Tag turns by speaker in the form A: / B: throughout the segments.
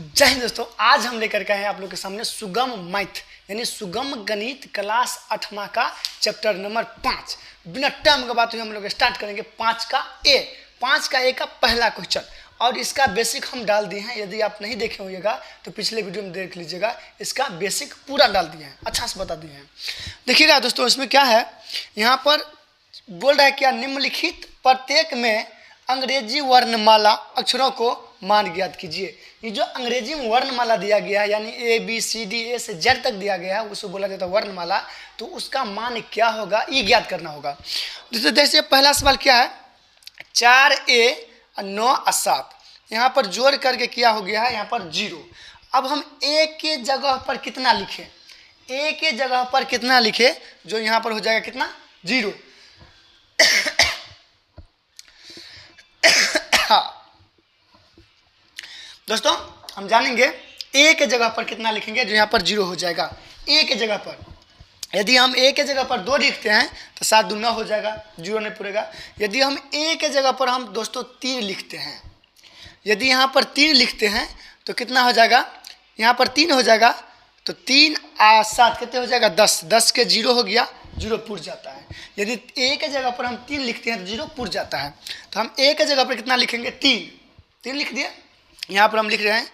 A: जय हिंद दोस्तों, आज हम लेकर के आए हैं आप लोग के सामने सुगम मैथ यानी सुगम गणित क्लास 8वां का चैप्टर नंबर 5। बिना टाइम के बात हुई हम लोग स्टार्ट करेंगे 5 का ए का पहला क्वेश्चन। और इसका बेसिक हम डाल दिए हैं, यदि आप नहीं देखे होइएगा तो पिछले वीडियो में देख लीजिएगा। इसका बेसिक पूरा डाल दिए हैं, अच्छा से बता दिए हैं। देखिएगा दोस्तों, इसमें क्या है, यहाँ पर बोल रहा है क्या, निम्नलिखित प्रत्येक में अंग्रेजी वर्णमाला अक्षरों को मान ज्ञात कीजिए। ये जो अंग्रेजी में वर्णमाला दिया गया है यानी A B C D A से जेड तक दिया गया है, उसको बोला जाता है वर्णमाला। तो उसका मान क्या होगा ये ज्ञात करना होगा। जैसे पहला सवाल क्या है, 4A 9 और 7, यहाँ पर जोड़ करके क्या हो गया है, यहाँ पर 0। अब हम ए के जगह पर कितना लिखें, ए के जगह पर कितना लिखे, जो यहाँ पर हो जाएगा कितना, 0। दोस्तों हम जानेंगे ए के जगह पर कितना लिखेंगे, जो यहाँ पर 0 हो जाएगा। ए के जगह पर यदि हम ए के जगह पर 2 लिखते हैं तो 7 दूना हो जाएगा, 0 नहीं पूरेगा। यदि हम ए के जगह पर हम दोस्तों 3 लिखते हैं, यदि यहाँ पर 3 लिखते हैं तो कितना हो जाएगा, यहाँ पर 3 हो जाएगा। तो 3 और 7 कितने हो जाएगा, 10। 10 के 0 हो गया, 0 पुर जाता है। यदि ए के जगह पर हम 3 लिखते हैं तो 0 पुर जाता है। तो हम ए के जगह पर कितना लिखेंगे, 3 लिख दिए। यहाँ पर हम लिख रहे हैं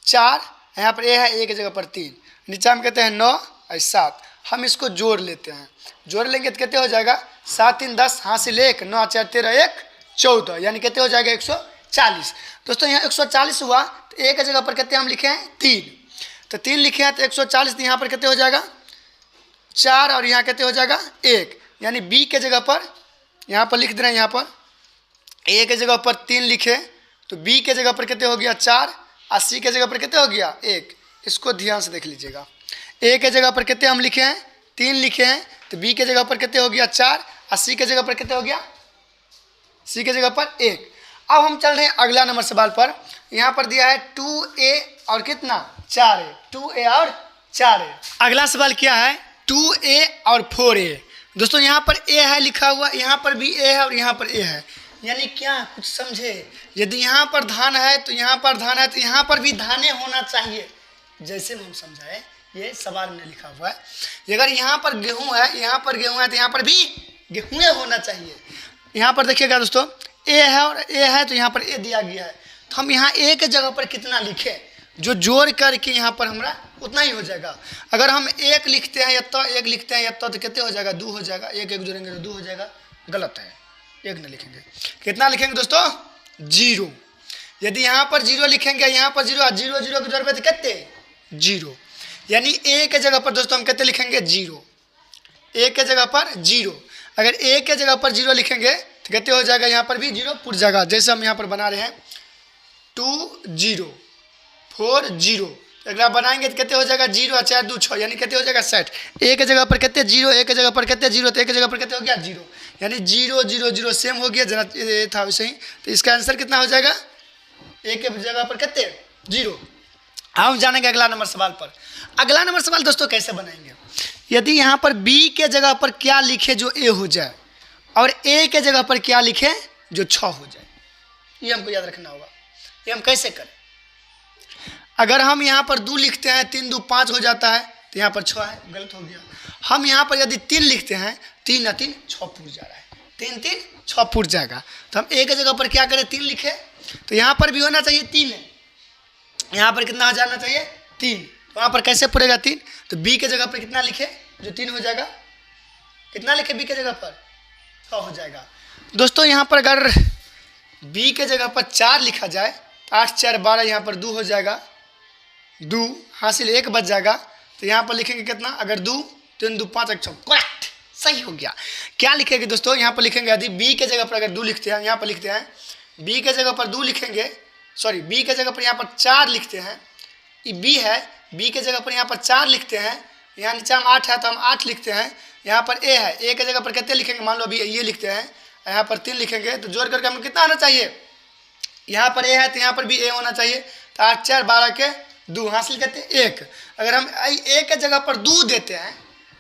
A: 4, यहाँ पर ए है, ए के जगह पर 3, नीचे हम कहते हैं 9 और 7। हम इसको जोड़ लेते हैं, जोड़ लेंगे तो कितने हो जाएगा, 7 3 10, हाथ से 1, 9 4 13 1 14, यानी कितने हो जाएगा 140। दोस्तों यहाँ 140 हुआ तो ए के जगह पर कितने हम लिखे हैं, 3। तो 3 लिखे हैं तो 140, तो यहाँ पर कितने हो जाएगा 4, और यहाँ कितने हो जाएगा 1, यानी बी के जगह पर यहाँ पर लिख दे रहे हैं। यहाँ पर ए के जगह पर 3 लिखे तो बी के जगह पर कितने हो गया 4, और सी के जगह पर कितने हो गया 1। इसको ध्यान से देख लीजिएगा, ए के जगह पर कितने हम लिखे हैं, 3 लिखे हैं, तो बी के जगह पर कितने हो गया 4, और सी के जगह पर कितने हो गया, सी के जगह पर 1। अब हम चल रहे हैं अगला नंबर सवाल पर। यहाँ पर दिया है 2A और कितना 4A, 2A और 4A। अगला सवाल क्या है, 2A और 4A। दोस्तों यहाँ पर A है लिखा हुआ, यहाँ पर भी A है और यहाँ पर A है, यानी क्या, कुछ समझे। यदि यहाँ पर धान है तो यहाँ पर धान है, तो यहाँ पर भी धाने होना चाहिए। जैसे हम समझाए, ये सवाल में लिखा हुआ है। अगर यहाँ पर गेहूँ है, यहाँ पर गेहूँ है, तो यहाँ पर भी गेहूँ होना चाहिए। यहाँ पर देखिएगा दोस्तों, ए है और ए है, तो यहाँ पर ए दिया गया है। तो हम यहाँ ए के जगह पर कितना लिखें, जो जोड़ करके यहाँ पर हमारा उतना ही हो जाएगा। अगर हम 1 लिखते हैं या तो 1 लिखते हैं या तो कितने हो जाएगा, 2 हो जाएगा। 1 1 जोड़ेंगे तो 2 हो जाएगा, गलत है, 1 नहीं लिखेंगे। कितना लिखेंगे दोस्तों, 0। यदि यहाँ पर 0 लिखेंगे, यहाँ पर 0 0 0 के जोड़ पे कितने 0, यानी ए के जगह पर दोस्तों हम कितने लिखेंगे 0, ए के जगह पर 0। अगर ए के जगह पर 0 लिखेंगे तो कितने हो जाएगा, यहाँ पर भी 0 पुर जाएगा। जैसे हम यहाँ पर बना रहे हैं 2 0 4 0, अगर आप बनाएंगे तो कितने हो जाएगा 0 और 4 2 6, यानी कितने हो जाएगा 60। ए के जगह पर कितने 0, ए के जगह पर कितने 0, तो ए के जगह पर कितने हो गया 0, यानी 0 0 0 सेम हो गया, जना ये था वैसे ही। तो इसका आंसर कितना हो जाएगा, ए के जगह पर कितने 0। हम जानेंगे अगला नंबर सवाल पर। अगला नंबर सवाल दोस्तों कैसे बनाएंगे, यदि यहाँ पर बी के जगह पर क्या लिखे जो ए हो जाए, और ए के जगह पर क्या लिखे जो 6 हो जाए, ये हमको याद रखना होगा। ये हम कैसे करें, अगर हम यहाँ पर 2 लिखते हैं, 3 2 5 हो जाता है, तो यहाँ पर 6 है, गलत हो गया। हम यहाँ पर यदि 3 लिखते हैं, 3 और 3 6 पुर जा रहा है, 3 3 6 पुर जाएगा। तो हम ए के जगह पर क्या करें, 3 लिखे, तो यहाँ पर भी होना चाहिए 3 है, यहाँ पर कितना हो जाना चाहिए 3। तो वहाँ पर कैसे पुरेगा 3, तो बी के जगह पर कितना लिखे जो 3 हो जाएगा, कितना लिखे बी के जगह पर 6 हो जाएगा। दोस्तों यहाँ पर अगर बी के जगह पर 4 लिखा जाए, 8 4 12, यहाँ पर 2 हो जाएगा, 2 हासिल 1 बच जाएगा। तो यहाँ पर लिखेंगे कितना, अगर 2 3 2 5 1 6, करेक्ट, सही हो गया। क्या लिखेंगे दोस्तों, यहाँ पर लिखेंगे, यदि बी के जगह पर अगर 2 लिखते हैं, यहाँ पर लिखते हैं बी के जगह पर 2 लिखेंगे, सॉरी बी के जगह पर यहाँ पर 4 लिखते हैं, ये बी है, बी के जगह पर यहाँ पर 4 लिखते हैं, यहाँ नीचे हम 8 है तो हम 8 लिखते हैं। यहाँ पर ए है, ए के जगह पर कितने लिखेंगे, मान लो अभी ये लिखते हैं, यहाँ पर 3 लिखेंगे, तो जोड़ करके हमें कितना आना चाहिए, यहाँ पर ए है तो यहाँ पर भी ए होना चाहिए। तो 8 4 12 के 2 हासिल करते हैं 1। अगर हम ए के जगह पर 2 देते हैं,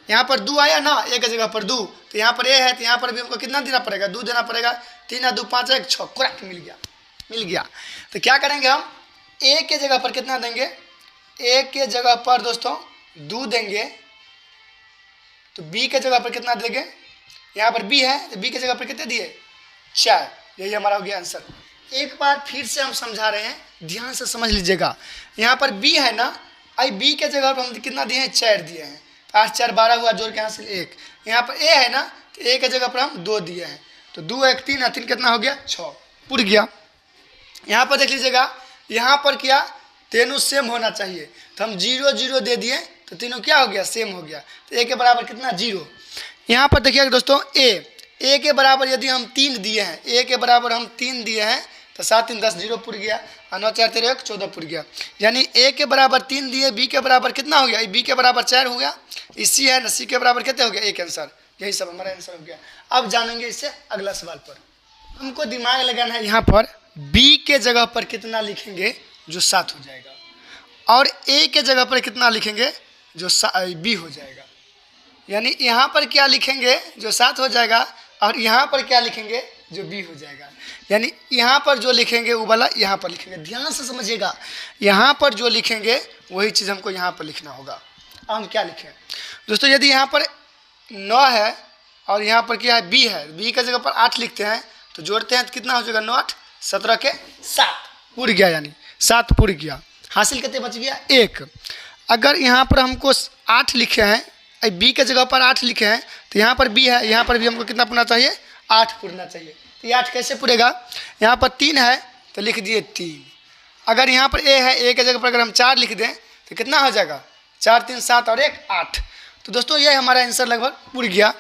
A: यहाँ पर 2 आया ना, ए के जगह पर 2, तो यहाँ पर ए है तो यहाँ पर भी हमको कितना देना पड़ेगा, 2 देना पड़ेगा। 3 2 5 1 6, करेक्ट, मिल गया। तो क्या करेंगे हम, ए के जगह पर कितना देंगे, ए के जगह पर दोस्तों 2 देंगे, तो बी के जगह पर कितना देंगे, यहाँ पर बी है तो बी के जगह पर कितने दिए 4, यही हमारा हो गया आंसर। एक बार फिर से हम समझा रहे हैं, ध्यान से समझ लीजिएगा। यहाँ पर बी है ना, आई बी के जगह पर हम कितना दिए हैं 4 दिए हैं, 8 4 12 हुआ, जोड़ के यहाँ से 1। यहाँ पर ए है ना, तो ए के जगह पर हम 2 दिए हैं, तो 2 1 3 3 कितना हो गया 6, पूर गया। यहाँ पर देख लीजिएगा, यहाँ पर क्या तीनों सेम होना चाहिए, तो हम 0 0 दे दिए, तो तीनों क्या हो गया सेम हो गया, तो ए के बराबर कितना 0। यहाँ पर देखिएगा दोस्तों ए के बराबर यदि हम 3 दिए हैं, ए के बराबर हम 3 दिए हैं, तो 7 3 10 0 पुर गया, और 9 4 13 1 14 पुर गया। यानी ए के बराबर 3 दिए, बी के बराबर कितना हो गया, बी के बराबर 4 हो गया, इसी है ना, सी के बराबर कितने हो गया 1 आंसर। यही सब हमारा आंसर हो गया। अब जानेंगे इससे अगला सवाल पर। हमको दिमाग लगाना है, यहाँ पर बी के जगह पर कितना लिखेंगे जो 7 हो जाएगा, और ए के जगह पर कितना लिखेंगे जो बी हो जाएगा। यानी यहाँ पर क्या लिखेंगे जो 7 हो जाएगा, और यहाँ पर क्या लिखेंगे जो बी हो जाएगा। यानी यहाँ पर जो लिखेंगे वो वाला यहाँ पर लिखेंगे, ध्यान से समझिएगा। यहाँ पर जो लिखेंगे वही चीज़ हमको यहाँ पर लिखना होगा। अब हम क्या लिखें दोस्तों, यदि यहाँ पर 9 है और यहाँ पर क्या है बी है, बी की जगह पर 8 लिखते हैं, तो जोड़ते हैं तो कितना हो जाएगा 9 8 17 के 7 पूर गया, यानी 7 पूर गया। हासिल कितने बच गया 1। अगर यहाँ पर हमको 8 लिखे हैं, बी के जगह पर 8 लिखे हैं, तो यहाँ पर बी है, यहाँ पर भी हमको कितना पुरना चाहिए 8 पुरना चाहिए। तो ये 8 कैसे पुरेगा, यहाँ पर 3 है तो लिख दिए 3। अगर यहाँ पर ए है, ए के जगह पर अगर हम 4 लिख दें तो कितना हो जाएगा 4 3 7 और 1 8। तो दोस्तों ये हमारा आंसर लगभग पुर गया।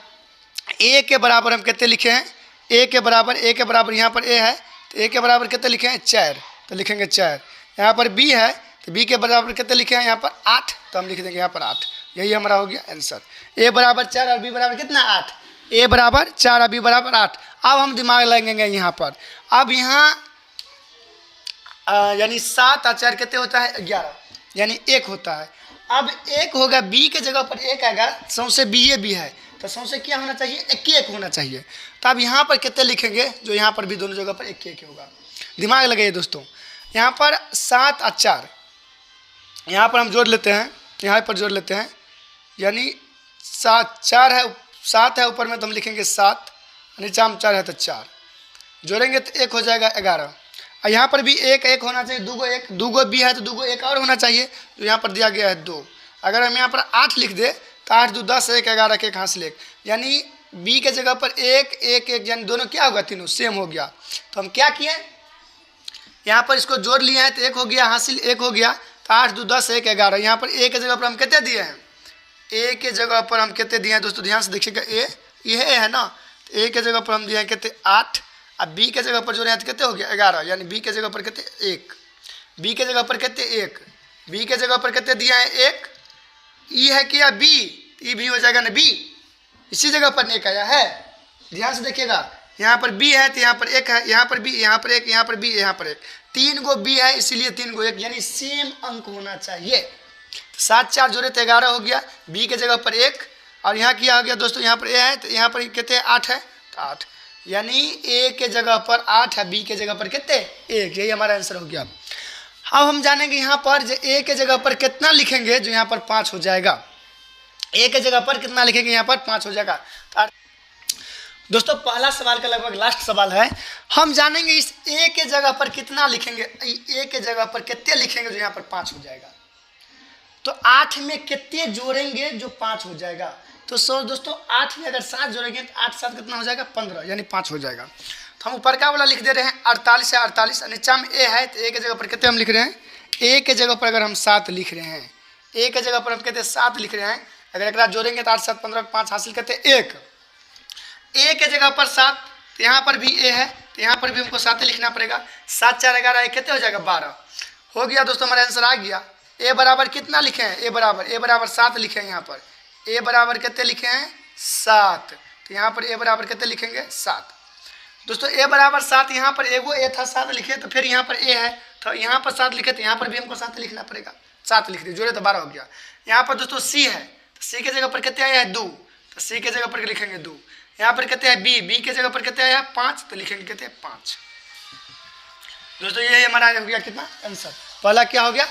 A: ए के बराबर हम कितने लिखे हैं, ए के बराबर यहाँ पर ए है, तो ए के बराबर कितने लिखे हैं 4, तो लिखेंगे 4। यहाँ पर बी है तो बी के बराबर कितने लिखे हैं यहाँ पर 8, तो हम लिख देंगे यहाँ पर 8। यही हमारा हो गया आंसर। ए बराबर 4 और बी बराबर कितना 8, ए बराबर 4 और बी बराबर 8। अब हम दिमाग लगाएंगे यहाँ पर। अब यहाँ यानी 7 और 4 कितने होता है 11, यानी 1 होता है। अब 1 होगा, बी के जगह पर 1 आएगा, सौंसे बी है, तो सौंसे क्या होना चाहिए 1 होना चाहिए। तो अब यहाँ पर कितने लिखेंगे जो यहाँ पर भी दोनों जगह पर 1 होगा। दिमाग लगाइए दोस्तों। यहाँ पर 7 और 4 यहाँ पर हम जोड़ लेते हैं, यहाँ पर जोड़ लेते हैं, यानी 7 है, 7 है ऊपर में तो हम लिखेंगे 7, नीचे हम 4 है तो 4, जोड़ेंगे तो 1 हो जाएगा 11। और यहाँ पर भी 1 होना चाहिए, 2 गो बी है तो 2 1 और होना चाहिए, तो यहाँ पर दिया गया है 2। अगर हम यहाँ पर 8 लिख दे तो 8 2 10 1 11 के 1 हासिल 1, यानी बी के जगह पर 1 1 1, यानी दोनों क्या होगा तीनों सेम हो गया। तो हम क्या किए, यहाँ पर इसको जोड़ लिए हैं तो 1 हो गया, हासिल 1 हो गया, तो 8 2 10 1 11। यहाँ पर ए के जगह पर हम कितने दिए हैं, ए के जगह पर हम कितने दिए हैं दोस्तों, ध्यान से देखिएगा। ये है ना, तो ए के जगह पर हम दिए हैं कितने 8, अब बी के जगह पर जो रहे तो कितने हो गया 11, यानी बी के जगह पर कितने 1, बी के जगह पर कितने 1, बी के जगह पर कितने दिया है 1। ई है क्या बी, ई भी हो जाएगा ना बी, इसी जगह पर 1 आया है, ध्यान से देखिएगा। यहाँ पर बी है तो यहाँ पर 1 है, यहाँ पर बी, यहाँ पर 1, यहाँ पर बी, यहाँ पर 1, 3 गो बी है इसीलिए 3 गो 1, यानी सेम अंक होना चाहिए। तो 7 4 जोड़े तो 11 हो गया, बी के जगह पर 1, और यहाँ क्या हो गया दोस्तों, यहाँ पर ए है तो यहाँ पर कितने 8 है तो 8, यानी ए के जगह पर 8 है, बी के जगह पर कितने 1, यही हमारा आंसर हो गया। अब हम जानेंगे यहाँ पर जो ए के जगह पर कितना लिखेंगे जो यहाँ पर 5 हो जाएगा। ए के जगह पर कितना लिखेंगे यहाँ पर 5 हो जाएगा। दोस्तों पहला सवाल का लगभग लास्ट सवाल है। हम जानेंगे इस ए के जगह पर कितना लिखेंगे, ए के जगह पर कितने लिखेंगे जो यहाँ पर 5 हो जाएगा। तो 8 में कितने जोड़ेंगे जो 5 हो जाएगा। तो दोस्तों 8 में अगर 7 जोड़ेंगे तो 8 7 कितना हो जाएगा 15, यानी 5 हो जाएगा। तो हम ऊपर का वाला लिख दे रहे हैं 48 है 48, नीचा में ए है तो ए के जगह पर कितने हम लिख रहे हैं, ए के जगह पर अगर हम 7 लिख रहे हैं, ए के जगह पर हम कहते हैं 7 लिख रहे हैं, अगर एक जोड़ेंगे तो 8 7 15 5 हासिल करते हैं 1। ए के जगह पर 7, तो यहाँ पर भी ए है तो यहाँ पर भी हमको 7 लिखना पड़ेगा। 7 4 11 कितने हो जाएगा 12 हो गया। दोस्तों हमारा आंसर आ गया। ए बराबर कितना लिखे हैं, ए बराबर 7 लिखे हैं। यहाँ पर ए बराबर कितने लिखे हैं 7, तो यहाँ पर ए बराबर कितने लिखेंगे 7। दोस्तों ए बराबर 7, यहाँ पर एगो ए था 7 लिखे, तो फिर यहाँ पर ए है तो यहाँ पर 7 लिखे, तो यहाँ पर भी हमको 7 लिखना पड़ेगा। 7 लिख दिए, जोड़े तो 12 हो गया। यहाँ पर दोस्तों सी है तो सी के जगह पर कितने आया है 2, तो सी के जगह पर लिखेंगे 2। यहाँ पर कितने है बी के जगह पर कितने आया है 5, तो लिखेंगे कितने 5। दोस्तों ये हमारा हो गया कितना आंसर। पहला क्या हो गया